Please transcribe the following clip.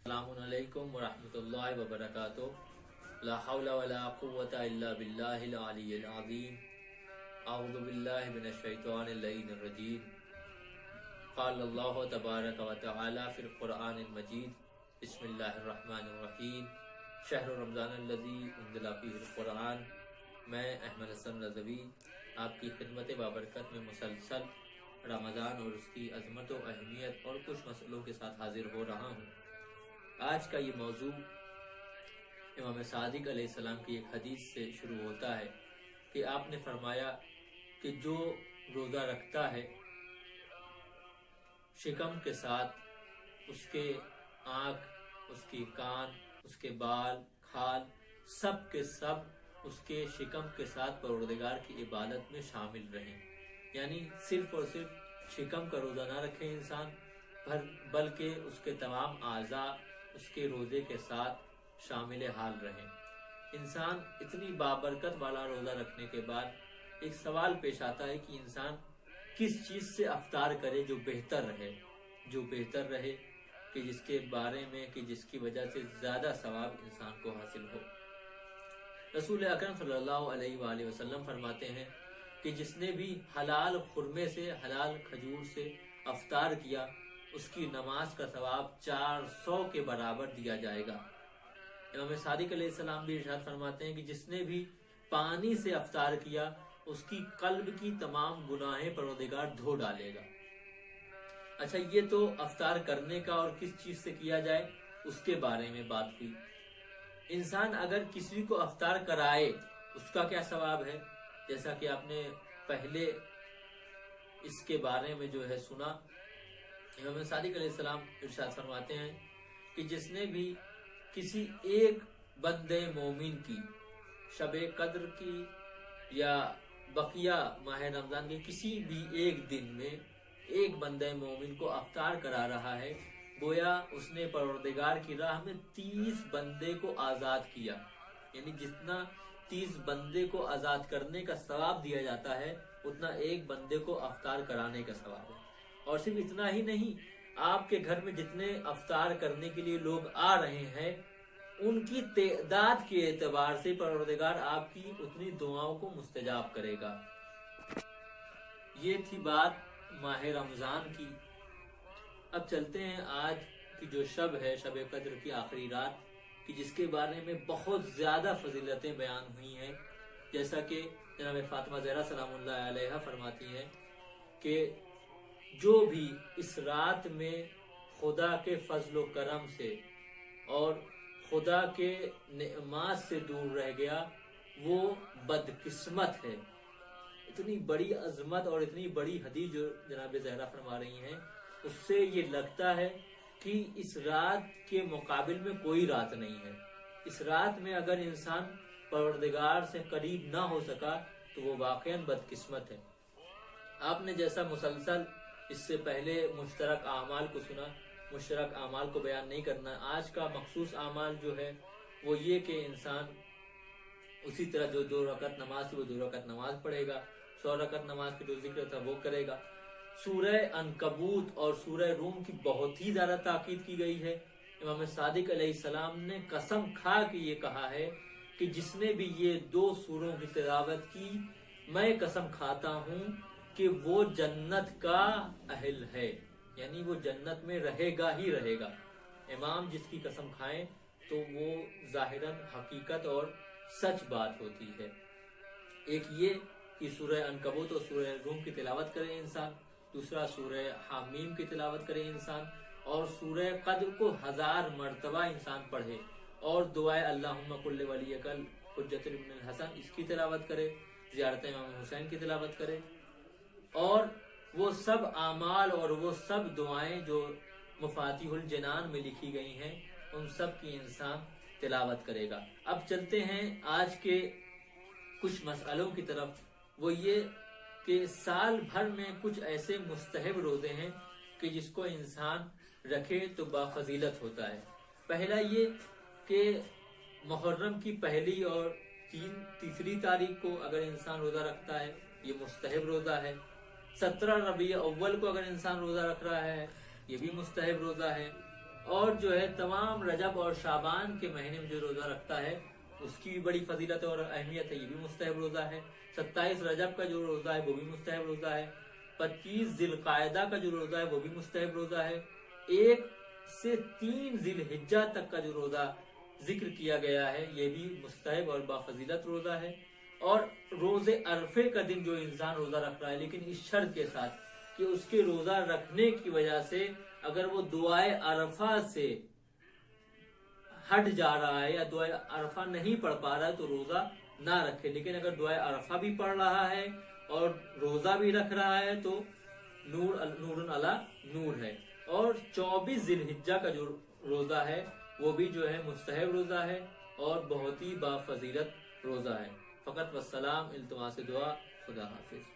السلام علیکم ورحمۃ اللہ وبرکاتہ۔ لا حول ولا قوۃ الا باللہ العلی العظیم۔ اعوذ باللہ من الشیطان اللعین الرجیم۔ قال اللہ تبارک و تعالی فی القرآن المجید، بسم اللہ الرحمن الرحیم۔ شہر رمضان الذی انزل فیہ القرآن۔ میں احمد حسن رضوی آپ کی خدمت بابرکت میں مسلسل رمضان اور اس کی عظمت و اہمیت اور کچھ مسئلوں کے ساتھ حاضر ہو رہا ہوں۔ آج کا یہ موضوع امام صادق علیہ السلام کی ایک حدیث سے شروع ہوتا ہے کہ آپ نے فرمایا کہ جو روزہ رکھتا ہے شکم کے ساتھ، اس کے آنکھ، اس کی کان، اس کے بال، کھال، سب کے سب اس کے شکم کے ساتھ پروردگار کی عبادت میں شامل رہیں، یعنی صرف اور صرف شکم کا روزہ نہ رکھے انسان، بلکہ اس کے تمام اعضاء اس کے روزے کے ساتھ شامل حال رہیں۔ انسان اتنی بابرکت والا روزہ رکھنے کے بعد ایک سوال پیش آتا ہے کہ انسان کس چیز سے افطار کرے جو بہتر رہے کہ جس کے بارے میں کہ جس کی وجہ سے زیادہ ثواب انسان کو حاصل ہو۔ رسول اکرم صلی اللہ علیہ وآلہ وسلم فرماتے ہیں کہ جس نے بھی حلال خرمے سے، حلال کھجور سے افطار کیا، اس کی نماز کا ثواب 400 کے برابر دیا جائے گا۔ امام صادق علیہ السلام بھی ارشاد فرماتے ہیں کہ جس نے بھی پانی سے افطار کیا، اس کی قلب کی تمام گناہیں پروردگار دھو ڈالے گا۔ اچھا، یہ تو افطار کرنے کا اور کس چیز سے کیا جائے اس کے بارے میں بات ہوئی۔ انسان اگر کسی کو افطار کرائے، اس کا کیا ثواب ہے؟ جیسا کہ آپ نے پہلے اس کے بارے میں جو ہے سنا، امام صادق علیہ السلام ارشاد فرماتے ہیں کہ جس نے بھی کسی ایک بندے مومن کی شب قدر کی یا بقیہ ماہ رمضان کے کسی بھی ایک دن میں ایک بندے مومن کو افطار کرا رہا ہے، گویا اس نے پروردگار کی راہ میں 30 بندے کو آزاد کیا، یعنی جتنا 30 بندے کو آزاد کرنے کا ثواب دیا جاتا ہے اتنا ایک بندے کو افطار کرانے کا ثواب ہے۔ اور صرف اتنا ہی نہیں، آپ کے گھر میں جتنے افطار کرنے کے لیے لوگ آ رہے ہیں ان کی تعداد کے اعتبار سے پروردگار آپ کی اتنی دعاؤں کو مستجاب کرے گا۔ یہ تھی بات ماہ رمضان کی۔ اب چلتے ہیں آج کی جو شب ہے، شب قدر کی آخری رات کی، جس کے بارے میں بہت زیادہ فضیلتیں بیان ہوئی ہیں۔ جیسا کہ جناب فاطمہ زہرا سلام اللہ علیہا فرماتی ہیں کہ جو بھی اس رات میں خدا کے فضل و کرم سے اور خدا کے نعمات سے دور رہ گیا وہ بدقسمت ہے۔ اتنی بڑی عظمت اور اتنی بڑی حدیث جو جناب زہرا فرما رہی ہیں، اس سے یہ لگتا ہے کہ اس رات کے مقابل میں کوئی رات نہیں ہے۔ اس رات میں اگر انسان پروردگار سے قریب نہ ہو سکا تو وہ واقعاً بدقسمت ہے۔ آپ نے جیسا مسلسل اس سے پہلے مشترک اعمال کو سنا، مشترک اعمال کو بیان نہیں کرنا۔ آج کا مخصوص اعمال جو ہے وہ یہ کہ انسان اسی طرح جو 2 رکعت نماز تھی وہ 2 رکعت نماز پڑھے گا، 100 رکعت نماز کا جو ذکر تھا وہ کرے گا۔ سورہ عنکبوت اور سورہ روم کی بہت ہی زیادہ تاکید کی گئی ہے۔ امام صادق علیہ السلام نے قسم کھا کے یہ کہا ہے کہ جس نے بھی یہ 2 سوروں کی تلاوت کی، میں قسم کھاتا ہوں کہ وہ جنت کا اہل ہے، یعنی وہ جنت میں رہے گا ہی رہے گا۔ امام جس کی قسم کھائیں تو وہ ظاہراً حقیقت اور سچ بات ہوتی ہے۔ ایک یہ کہ سورہ عنکبوت اور سورہ روم کی تلاوت کرے انسان، دوسرا سورہ حامیم کی تلاوت کرے انسان، اور سورہ قدر کو 1000 مرتبہ انسان پڑھے، اور دعائے اللہم کل ولیک الحجۃ ابن الحسن اس کی تلاوت کرے، زیارت امام حسین کی تلاوت کرے، اور وہ سب اعمال اور وہ سب دعائیں جو مفاتیح الجنان میں لکھی گئی ہیں ان سب کی انسان تلاوت کرے گا۔ اب چلتے ہیں آج کے کچھ مسئلوں کی طرف۔ وہ یہ کہ سال بھر میں کچھ ایسے مستحب روزے ہیں کہ جس کو انسان رکھے تو بافضیلت ہوتا ہے۔ پہلا یہ کہ محرم کی پہلی اور تیسری تاریخ کو اگر انسان روزہ رکھتا ہے یہ مستحب روزہ ہے۔ 17 ربیع اول کو اگر انسان روزہ رکھ رہا ہے یہ بھی مستحب روزہ ہے۔ اور جو ہے تمام رجب اور شعبان کے مہینے میں جو روزہ رکھتا ہے اس کی بھی بڑی فضیلت اور اہمیت ہے، یہ بھی مستحب روزہ ہے۔ 27 رجب کا جو روزہ ہے وہ بھی مستحب روزہ ہے۔ 25 ذی القعدہ کا جو روزہ ہے وہ بھی مستحب روزہ ہے۔ 1 سے 3 ذی الحجہ تک کا جو روزہ ذکر کیا گیا ہے یہ بھی مستحب اور بافضیلت روزہ ہے۔ اور روز عرفے کا دن جو انسان روزہ رکھ رہا ہے، لیکن اس شرط کے ساتھ کہ اس کے روزہ رکھنے کی وجہ سے اگر وہ دعائے عرفہ سے ہٹ جا رہا ہے یا دعائے عرفہ نہیں پڑھ پا رہا ہے تو روزہ نہ رکھے، لیکن اگر دعائے عرفہ بھی پڑھ رہا ہے اور روزہ بھی رکھ رہا ہے تو نور علی نور ہے۔ اور 24 ذی الحجہ کا جو روزہ ہے وہ بھی جو ہے مستحب روزہ ہے اور بہت ہی بافضیلت روزہ ہے۔ فقط والسلام، التماس دعا، خدا حافظ۔